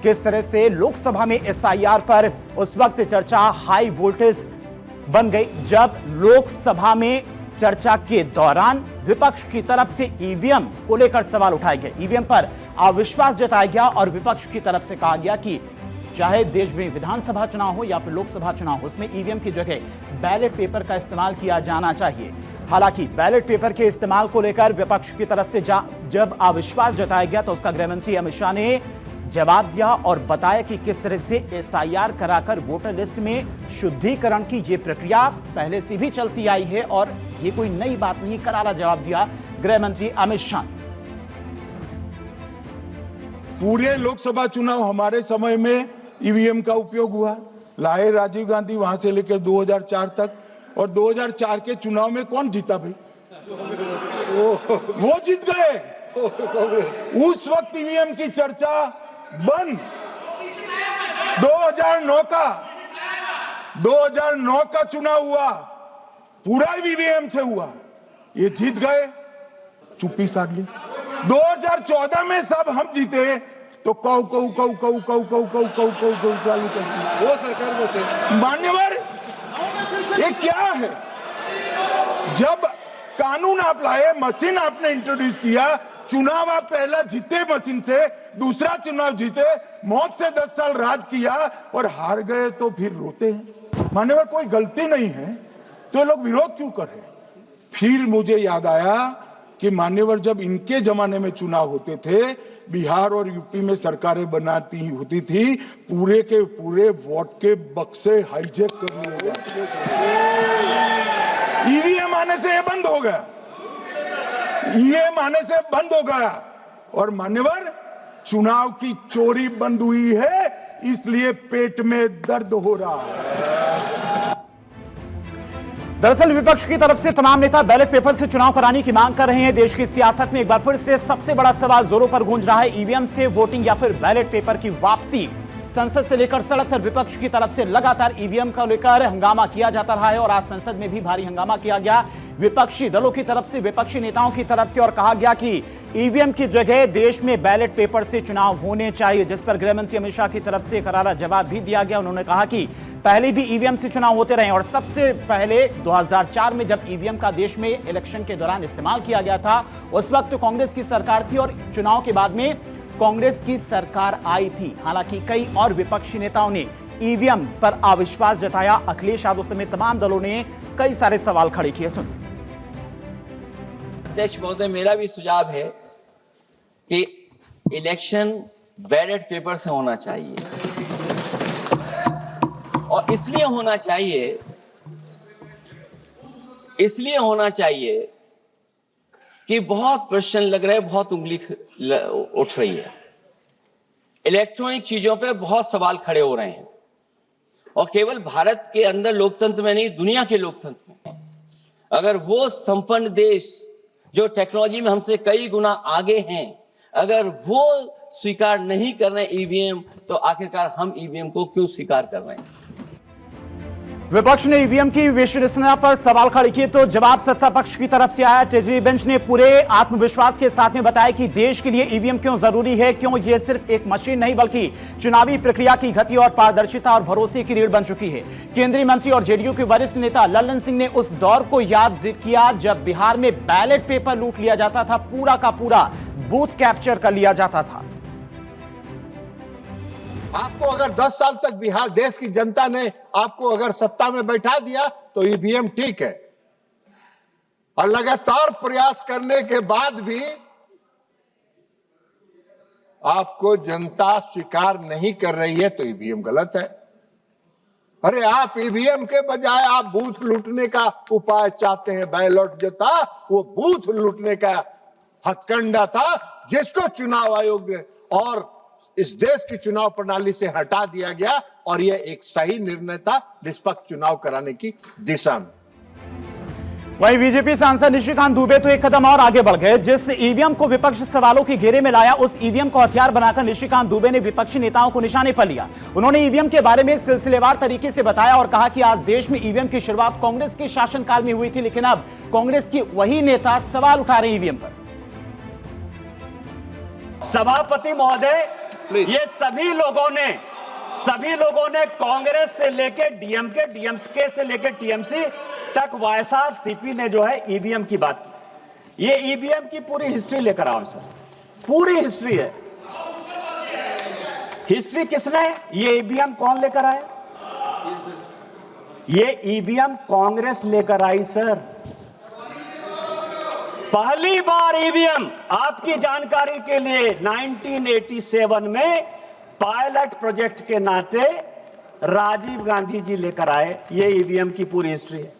किस तरह से लोकसभा में एसआईआर पर उस वक्त चर्चा हाई वोल्टेज बन गई जब लोकसभा में चर्चा के दौरान विपक्ष की तरफ से ईवीएम को लेकर सवाल उठाए गए। ईवीएम पर अविश्वास जताया गया और विपक्ष की तरफ से कहा गया कि चाहे देश में विधानसभा चुनाव हो या फिर लोकसभा चुनाव हो, उसमें ईवीएम की जगह बैलेट पेपर का इस्तेमाल किया जाना चाहिए। हालांकि बैलेट पेपर के इस्तेमाल को लेकर विपक्ष की तरफ से जब अविश्वास जताया गया तो उसका गृह मंत्री अमित शाह ने जवाब दिया और बताया कि किस तरह से एसआईआर कराकर वोटर लिस्ट में शुद्धिकरण की यह प्रक्रिया पहले से भी चलती आई है और यह कोई नई बात नहीं। करारा जवाब दिया गृह मंत्री अमित शाह। पूरे लोकसभा चुनाव हमारे समय में ईवीएम का उपयोग हुआ, लाए राजीव गांधी वहां से लेकर 2004 तक। और 2004 के चुनाव में कौन जीता भाई? वो जीत गए। उस वक्त ईवीएम की चर्चा बंद। 2009 का चुनाव हुआ, पूरा ईवीएम से हुआ, ये जीत गए, चुप्पी साध ली। 2014 में सब हम जीते तो कौ चालू कर दी वो सरकार। मान्यवर, ये क्या है? जब कानून आप लाए, मशीन आपने इंट्रोड्यूस किया, चुनाव आप पहला जीते मशीन से, दूसरा चुनाव जीते, मौत से 10 साल राज किया और हार गए तो फिर रोते हैं। मान्यवर, कोई गलती नहीं है तो लोग विरोध क्यों कर रहे हैं? फिर मुझे याद आया कि मान्यवर, जब इनके जमाने में चुनाव होते थे, बिहार और यूपी में सरकारें बनाती होती थी, पूरे के पूरे वोट के बक्से हाईजैक कर लिए गए। ईवीएम आने से ये बंद हो गया, ईवीएम आने से बंद हो गया। और मान्यवर, चुनाव की चोरी बंद हुई है, इसलिए पेट में दर्द हो रहा है। दरअसल विपक्ष की तरफ से तमाम नेता बैलेट पेपर से चुनाव कराने की मांग कर रहे हैं। देश की सियासत में एक बार फिर से सबसे बड़ा सवाल जोरों पर गूंज रहा है, ईवीएम से वोटिंग या फिर बैलेट पेपर की वापसी। संसद से लेकर सड़क तक विपक्ष की तरफ से लगातार ईवीएम को लेकर हंगामा किया जाता रहा है और आज संसद में भी भारी हंगामा किया गया विपक्षी दलों की तरफ से, विपक्षी नेताओं की तरफ से, और कहा गया कि ईवीएम की जगह देश में बैलेट पेपर से चुनाव होने चाहिए, जिस पर गृह मंत्री अमित शाह की तरफ से करारा जवाब भी दिया गया। उन्होंने कहा कि पहले भी ईवीएम से चुनाव होते रहे और सबसे पहले 2004 में जब ईवीएम का देश में इलेक्शन के दौरान इस्तेमाल किया गया था, उस वक्त कांग्रेस की सरकार थी और चुनाव के बाद में कांग्रेस की सरकार आई थी। हालांकि कई और विपक्षी नेताओं ने ईवीएम पर अविश्वास जताया। अखिलेश यादव समेत तमाम दलों ने कई सारे सवाल खड़े किए। सुन अध्यक्ष महोदय, मेरा भी सुझाव है कि इलेक्शन बैलेट पेपर से होना चाहिए और इसलिए होना चाहिए कि बहुत प्रश्न लग रहे हैं, बहुत उंगली उठ रही है, इलेक्ट्रॉनिक चीजों पे बहुत सवाल खड़े हो रहे हैं और केवल भारत के अंदर लोकतंत्र में नहीं, दुनिया के लोकतंत्र में अगर वो संपन्न देश जो टेक्नोलॉजी में हमसे कई गुना आगे हैं, अगर वो स्वीकार नहीं कर रहे ईवीएम, तो आखिरकार हम ईवीएम को क्यों स्वीकार कर रहे हैं? विपक्ष ने ईवीएम की विश्वसनीयता पर सवाल खड़े किए तो जवाब सत्ता पक्ष की तरफ से आया। ट्रेजरी बेंच ने पूरे आत्मविश्वास के साथ में बताया कि देश के लिए ईवीएम क्यों जरूरी है, क्यों यह सिर्फ एक मशीन नहीं बल्कि चुनावी प्रक्रिया की गति और पारदर्शिता और भरोसे की रीढ़ बन चुकी है। केंद्रीय मंत्री और जेडीयू के वरिष्ठ नेता लल्लन सिंह ने उस दौर को याद किया जब बिहार में बैलेट पेपर लूट लिया जाता था, पूरा का पूरा बूथ कैप्चर कर लिया जाता था। आपको अगर 10 साल तक बिहार देश की जनता ने आपको अगर सत्ता में बैठा दिया तो ईवीएम ठीक है, और लगातार प्रयास करने के बाद भी आपको जनता स्वीकार नहीं कर रही है तो ईवीएम गलत है। अरे आप ईवीएम के बजाय आप बूथ लूटने का उपाय चाहते हैं। बैलेट जो था वो बूथ लूटने का हथकंडा था, जिसको चुनाव आयोग ने और इस देश की चुनाव प्रणाली से हटा दिया गया और यह एक सही निर्णय था निष्पक्ष चुनाव कराने की दिशा में। वहीं बीजेपी सांसद निशिकांत दुबे तो एक कदम और आगे बढ़ गए। जिस ईवीएम को विपक्ष सवालों के घेरे में लाया, उस ईवीएम को हथियार बनाकर निशिकांत दुबे ने विपक्षी नेताओं को निशाने पर लिया। उन्होंने ईवीएम के बारे में सिलसिलेवार तरीके से बताया और कहा कि आज देश में ईवीएम की शुरुआत कांग्रेस के शासनकाल में हुई थी, लेकिन अब कांग्रेस की वही नेता सवाल उठा रहे ईवीएम पर। सभापति महोदय, ये सभी लोगों ने कांग्रेस से लेकर डीएमके, डीएमके से लेकर टीएमसी तक वाईएसआरसीपी ने जो है ईवीएम की बात की। ये ईवीएम की पूरी हिस्ट्री लेकर आओ सर, पूरी हिस्ट्री है। हिस्ट्री किसने, ये ईवीएम कौन लेकर आया? ये ईवीएम कांग्रेस लेकर आई सर। पहली बार ईवीएम, आपकी जानकारी के लिए, 1987 में पायलट प्रोजेक्ट के नाते राजीव गांधी जी लेकर आए। ये ईवीएम की पूरी हिस्ट्री है।